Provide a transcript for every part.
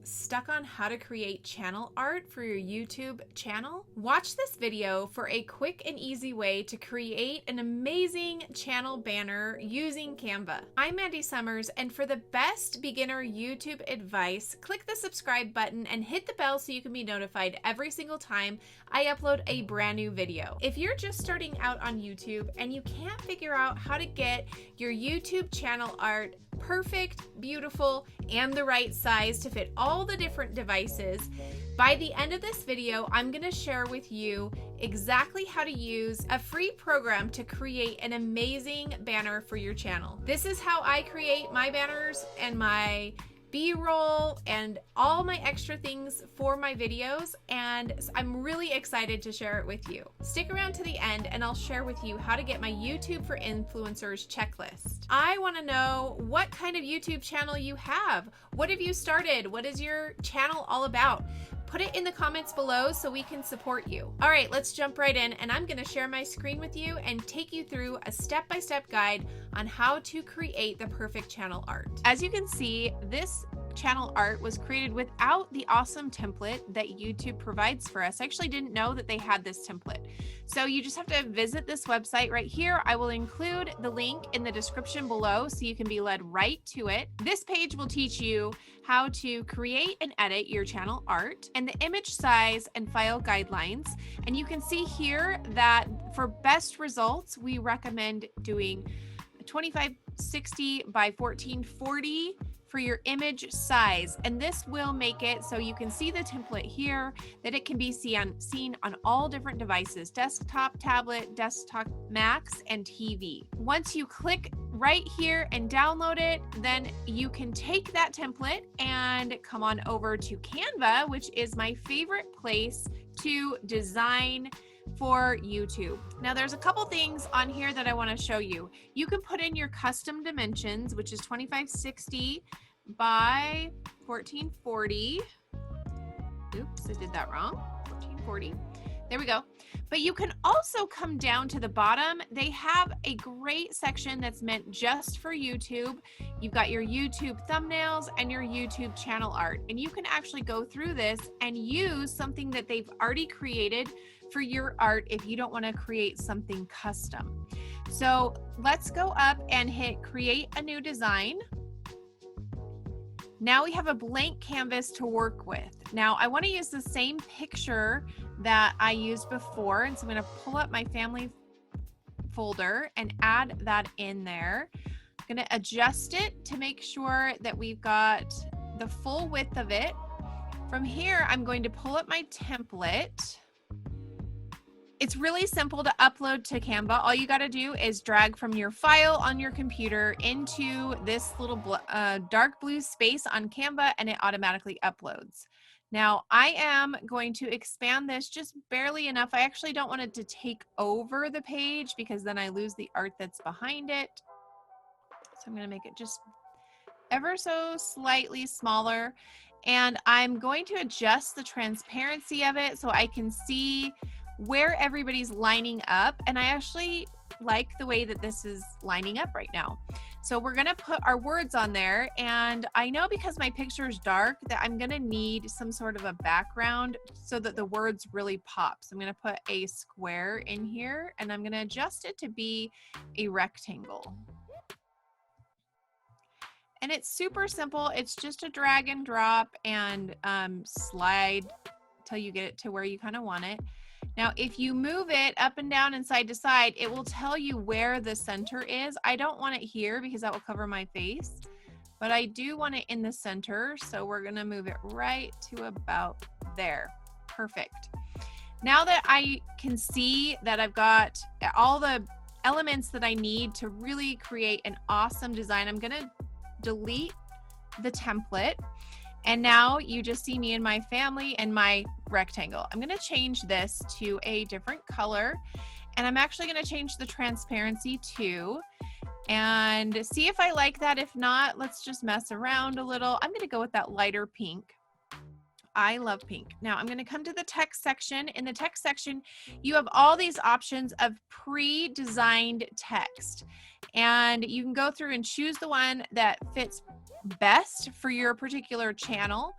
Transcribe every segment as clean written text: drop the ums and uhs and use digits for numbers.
Stuck on how to create channel art for your YouTube channel? Watch this video for a quick and easy way to create an amazing channel banner using Canva. I'm Mandy Sommers, and for the best beginner YouTube advice, click the subscribe button and hit the bell so you can be notified every single time I upload a brand new video. If you're just starting out on YouTube and you can't figure out how to get your YouTube channel art perfect, beautiful, and the right size to fit all the different devices, by the end of this video, I'm going to share with you exactly how to use a free program to create an amazing banner for your channel. This is how I create my banners and my B-roll and all my extra things for my videos, and I'm really excited to share it with you. Stick around to the end and I'll share with you how to get my YouTube for Influencers checklist. I want to know what kind of YouTube channel you have. What have you started? What is your channel all about? Put it in the comments below so we can support you. All right, let's jump right in, and I'm gonna share my screen with you and take you through a step-by-step guide on how to create the perfect channel art. As you can see, this channel art was created without the awesome template that YouTube provides for us. I actually didn't know that they had this template. So you just have to visit this website right here. I will include the link in the description below so you can be led right to it. This page will teach you how to create and edit your channel art and the image size and file guidelines. And you can see here that for best results, we recommend doing 2560 by 1440 for your image size, and this will make it so you can see the template here, that it can be seen on all different devices: desktop, tablet, desktop max, and TV. Once you click right here and download it, then you can take that template and come on over to Canva, which is my favorite place to design for YouTube. Now there's a couple things on here that I want to show you. You can put in your custom dimensions, which is 2560 by 1440. Oops, I did that wrong. 1440. There we go. But you can also come down to the bottom. They have a great section that's meant just for YouTube. You've got your YouTube thumbnails and your YouTube channel art. And you can actually go through this and use something that they've already created for your art if you don't want to create something custom. So let's go up and hit create a new design. Now we have a blank canvas to work with. Now I want to use the same picture that I used before, and so I'm going to pull up my family folder and add that in there. I'm going to adjust it to make sure that we've got the full width of it. From here, I'm going to pull up my template. It's really simple to upload to Canva. All you got to do is drag from your file on your computer into this little dark blue space on Canva, and it automatically uploads. Now I am going to expand this just barely enough. I actually don't want it to take over the page because then I lose the art that's behind it. So I'm going to make it just ever so slightly smaller. And I'm going to adjust the transparency of it so I can see where everybody's lining up, and I actually like the way that this is lining up right now. So we're gonna put our words on there, and I know because my picture is dark that I'm gonna need some sort of a background so that the words really pop. So I'm gonna put a square in here, and I'm gonna adjust it to be a rectangle. And it's super simple. It's just a drag and drop and slide till you get it to where you kind of want it. Now, if you move it up and down and side to side, it will tell you where the center is. I don't want it here because that will cover my face, but I do want it in the center. So we're gonna move it right to about there. Perfect. Now that I can see that I've got all the elements that I need to really create an awesome design, I'm gonna delete the template. And now you just see me and my family and my rectangle. I'm gonna change this to a different color, and I'm actually gonna change the transparency too, and see if I like that. If not, let's just mess around a little. I'm gonna go with that lighter pink. I love pink. Now I'm gonna come to the text section. In the text section, you have all these options of pre-designed text, and you can go through and choose the one that fits best for your particular channel.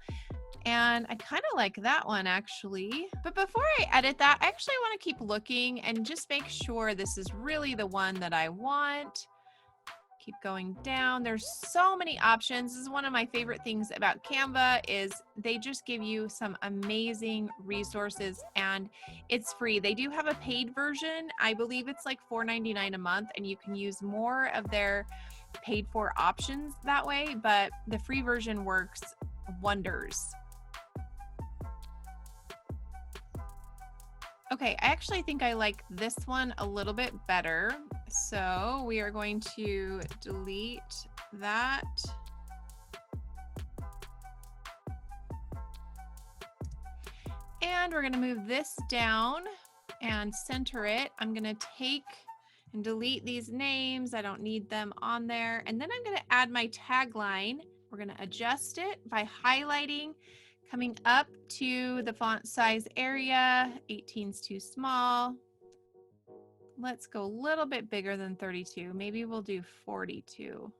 And I kind of like that one actually. But before I edit that, I actually want to keep looking and just make sure this is really the one that I want. Keep going down. There's so many options. This is one of my favorite things about Canva is they just give you some amazing resources and it's free. They do have a paid version. I believe it's like $4.99 a month and you can use more of their paid for options that way, but the free version works wonders. Okay, I actually think I like this one a little bit better. So we are going to delete that. And we're going to move this down and center it. I'm going to take and delete these names. I don't need them on there. And then I'm going to add my tagline. We're going to adjust it by highlighting, coming up to the font size area. 18's too small. Let's go a little bit bigger than 32. Maybe we'll do 42.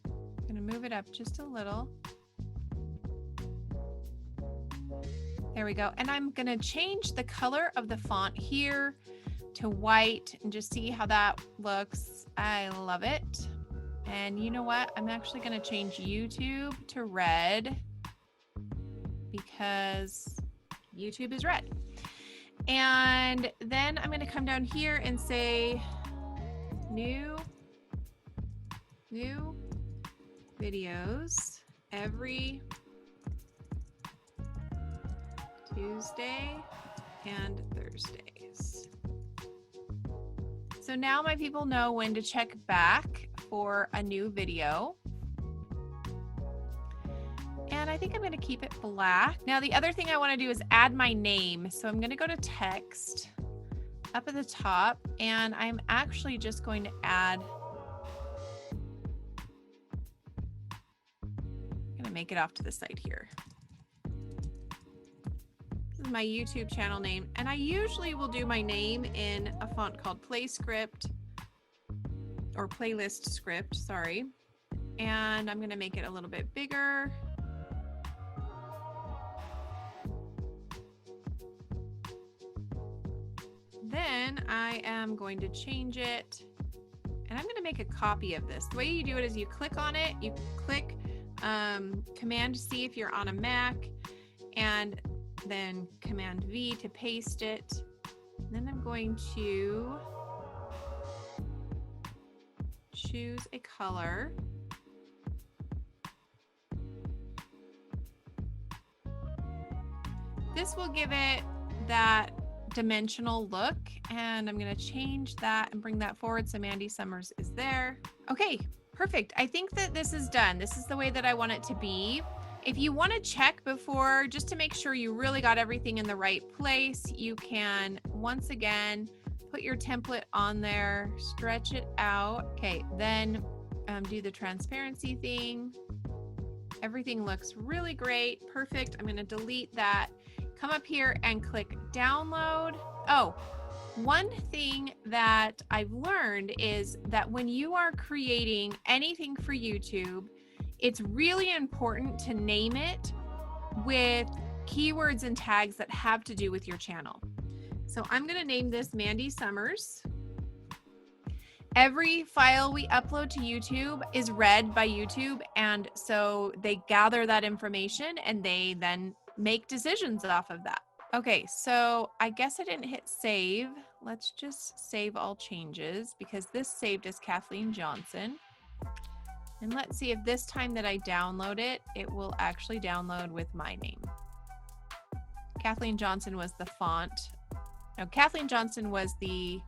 I'm going to move it up just a little. There we go. And I'm going to change the color of the font here to white and just see how that looks. I love it. And you know what? I'm actually going to change YouTube to red because YouTube is red. And then I'm going to come down here and say new videos every Tuesday and Thursdays. So now my people know when to check back for a new video. And I think I'm going to keep it black. Now the other thing I want to do is add my name. So I'm going to go to text up at the top and I'm actually just going to add, I'm going to make it off to the side here. This is my YouTube channel name. And I usually will do my name in a font called PlayScript or Playlist Script, sorry. And I'm going to make it a little bit bigger. Then I am going to change it and I'm going to make a copy of this. The way you do it is you click on it, you click Command C if you're on a Mac, and then Command V to paste it. And then I'm going to choose a color. This will give it that dimensional look, and I'm going to change that and bring that forward so Mandy Sommers is there. Okay, perfect. I think that this is done. This is the way that I want it to be. If you want to check before, just to make sure you really got everything in the right place, you can once again put your template on there, stretch it out. Okay, then do the transparency thing. Everything looks really great. Perfect. I'm going to delete that. Come up here and click download. Oh, one thing that I've learned is that when you are creating anything for YouTube, it's really important to name it with keywords and tags that have to do with your channel. So I'm going to name this Mandy Sommers. Every file we upload to YouTube is read by YouTube, and so they gather that information and they then make decisions off of that. Okay, so I guess I didn't hit save. Let's just save all changes because this saved as Kathleen Johnson. And let's see if this time that I download it, it will actually download with my name. Kathleen Johnson was the font. No, Kathleen Johnson was the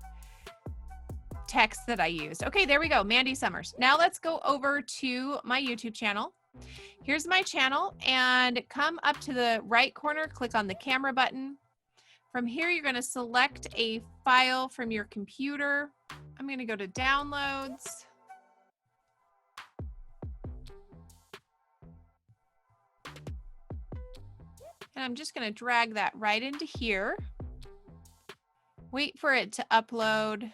text that I used. Okay, there we go, Mandy Sommers. Now let's go over to my YouTube channel. Here's my channel, and come up to the right corner, click on the camera button. From here, you're going to select a file from your computer. I'm going to go to downloads. And I'm just going to drag that right into here. Wait for it to upload.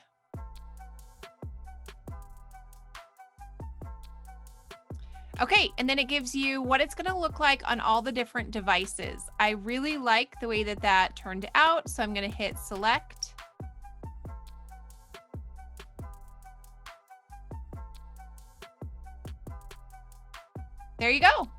Okay, and then it gives you what it's going to look like on all the different devices. I really like the way that that turned out, so I'm going to hit select. There you go.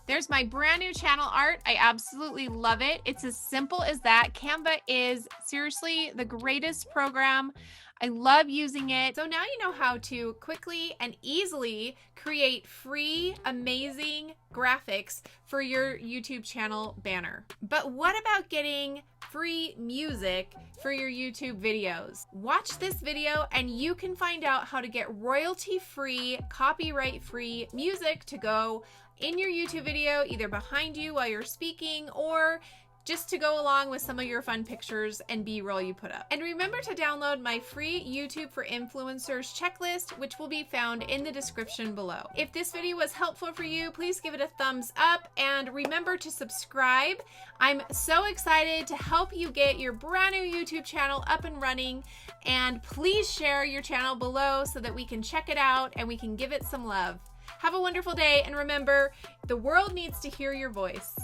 There's my brand new channel art. I absolutely love it. It's as simple as that. Canva is seriously the greatest program. I love using it. So now you know how to quickly and easily create free, amazing graphics for your YouTube channel banner. But what about getting free music for your YouTube videos? Watch this video and you can find out how to get royalty-free, copyright-free music to go in your YouTube video, either behind you while you're speaking or just to go along with some of your fun pictures and B-roll you put up. And remember to download my free YouTube for Influencers checklist, which will be found in the description below. If this video was helpful for you, please give it a thumbs up and remember to subscribe. I'm so excited to help you get your brand new YouTube channel up and running, and please share your channel below so that we can check it out and we can give it some love. Have a wonderful day, and remember, the world needs to hear your voice.